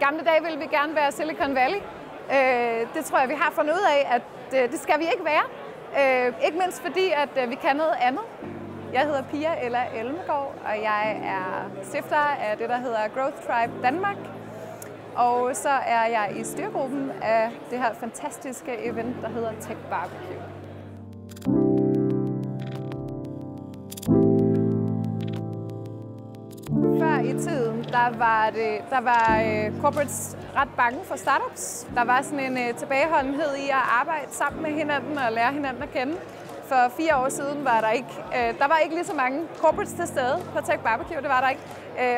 gamle dage ville vi gerne være Silicon Valley. Det tror jeg, vi har fundet ud af, at det skal vi ikke være. Ikke mindst fordi, at vi kan noget andet. Jeg hedder Pia Ella Elmegård, og jeg er stifter af det, der hedder Growth Tribe Danmark. Og så er jeg i styregruppen af det her fantastiske event, der hedder Tech Barbecue. Før i tiden, der var corporates ret bange for startups. Der var sådan en tilbageholdenhed i at arbejde sammen med hinanden og lære hinanden at kende. For 4 år siden var der var ikke lige så mange corporates til stede på Tech Barbecue, det var der ikke.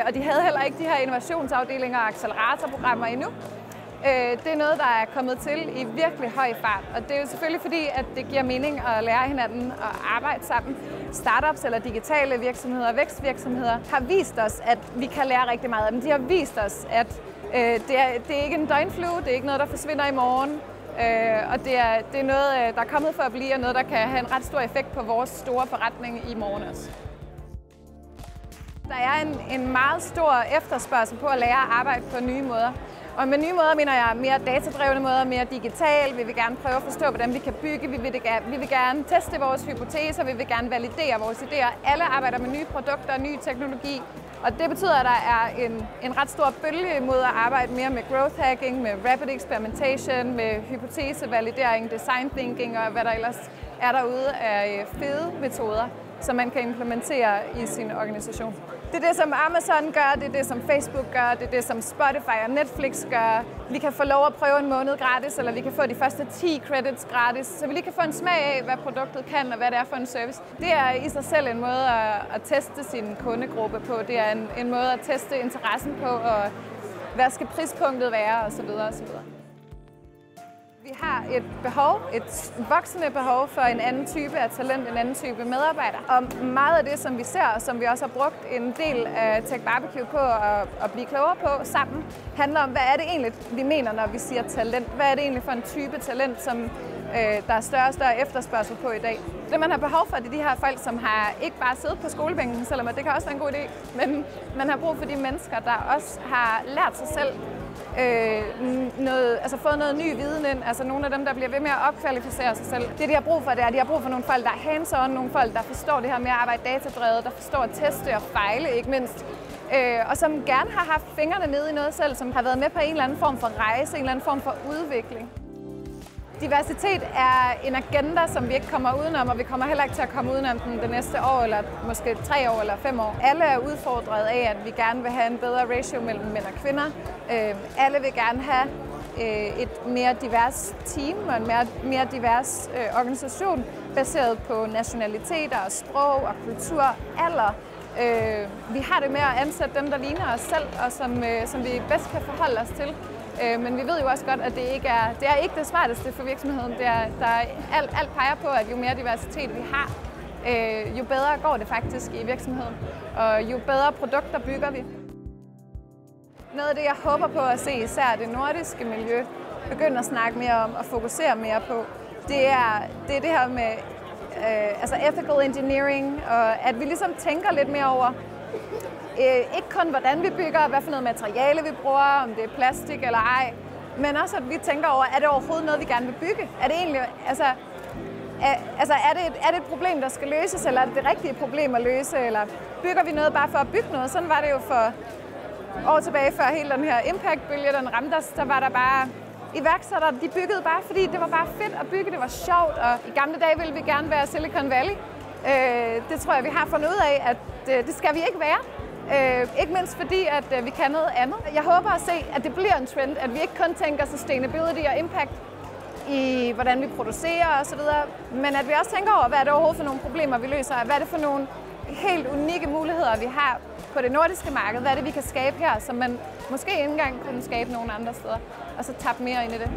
Og de havde heller ikke de her innovationsafdelinger og acceleratorprogrammer endnu. Det er noget, der er kommet til i virkelig høj fart, og det er jo selvfølgelig fordi, at det giver mening at lære hinanden at arbejde sammen. Startups eller digitale virksomheder og vækstvirksomheder har vist os, at vi kan lære rigtig meget af dem. De har vist os, at det er ikke en døgnflue, det er ikke noget, der forsvinder i morgen. Og det er noget, der er kommet for at blive, og noget, der kan have en ret stor effekt på vores store forretning i morgen også. Der er en meget stor efterspørgsel på at lære at arbejde på nye måder. Og med nye måder mener jeg mere datadrevne måder, mere digital. Vi vil gerne prøve at forstå, hvordan vi kan bygge. Vi vil gerne teste vores hypoteser. Vi vil gerne validere vores idéer. Alle arbejder med nye produkter og ny teknologi. Og det betyder, at der er en ret stor bølge mod at arbejde mere med growth hacking, med rapid experimentation, med hypotesevalidering, design thinking og hvad der ellers er derude af fede metoder, som man kan implementere i sin organisation. Det er det, som Amazon gør, det er det, som Facebook gør, det er det, som Spotify og Netflix gør. Vi kan få lov at prøve en måned gratis, eller vi kan få de første 10 credits gratis, så vi lige kan få en smag af, hvad produktet kan og hvad det er for en service. Det er i sig selv en måde at teste sin kundegruppe på. Det er en måde at teste interessen på, og hvad skal prispunktet være, osv. osv. Vi har et voksende behov for en anden type af talent, en anden type medarbejder. Og meget af det, som vi ser, og som vi også har brugt en del af Tech Barbecue på at blive klogere på sammen, handler om, hvad er det egentlig, vi mener, når vi siger talent? Hvad er det egentlig for en type talent, som der er større og større efterspørgsel på i dag? Det, man har behov for, det er de her folk, som har ikke bare siddet på skolebænken, selvom det kan også være en god idé, men man har brug for de mennesker, der også har lært sig selv fået noget ny viden ind, altså nogle af dem, der bliver ved med at opkvalificere sig selv. Det, de har brug for, det er, at de har brug for nogle folk, der er hands-on, nogle folk, der forstår det her med at arbejde datadrevet, der forstår at teste og fejle, ikke mindst. Og som gerne har haft fingrene nede i noget selv, som har været med på en eller anden form for rejse, en eller anden form for udvikling. Diversitet er en agenda, som vi ikke kommer udenom, og vi kommer heller ikke til at komme udenom den det næste år, eller måske 3 år eller 5 år. Alle er udfordret af, at vi gerne vil have en bedre ratio mellem mænd og kvinder. Alle vil gerne have et mere divers team og en mere divers organisation, baseret på nationaliteter, sprog og kultur, alder. Vi har det med at ansætte dem, der ligner os selv, og som vi bedst kan forholde os til. Men vi ved jo også godt, at det er ikke det smarteste for virksomheden. Alt peger på, at jo mere diversitet vi har, jo bedre går det faktisk i virksomheden, og jo bedre produkter bygger vi. Noget af det, jeg håber på at se især det nordiske miljø begynde at snakke mere om og fokusere mere på, det er det her med ethical engineering, og at vi ligesom tænker lidt mere over, ikke kun hvordan vi bygger, hvad for noget materiale vi bruger, om det er plastik eller ej, men også at vi tænker over, er det overhovedet noget, vi gerne vil bygge? Er det egentlig, er det et problem, der skal løses, eller er det det rigtige problem at løse, eller bygger vi noget bare for at bygge noget? Sådan var det jo for år tilbage, før hele den her impact-bølge, den ramte os, der var der bare iværksættere, de byggede bare, fordi det var bare fedt at bygge, det var sjovt, og i gamle dage ville vi gerne være Silicon Valley. Det tror jeg, vi har fundet ud af, at det skal vi ikke være. Ikke mindst fordi, at vi kan noget andet. Jeg håber at se, at det bliver en trend, at vi ikke kun tænker sustainability og impact i, hvordan vi producerer osv., men at vi også tænker over, hvad er det overhovedet for nogle problemer, vi løser, hvad er det for nogle helt unikke muligheder, vi har på det nordiske marked, hvad er det, vi kan skabe her, som man måske ikke engang kunne skabe nogen andre steder, og så tabe mere ind i det.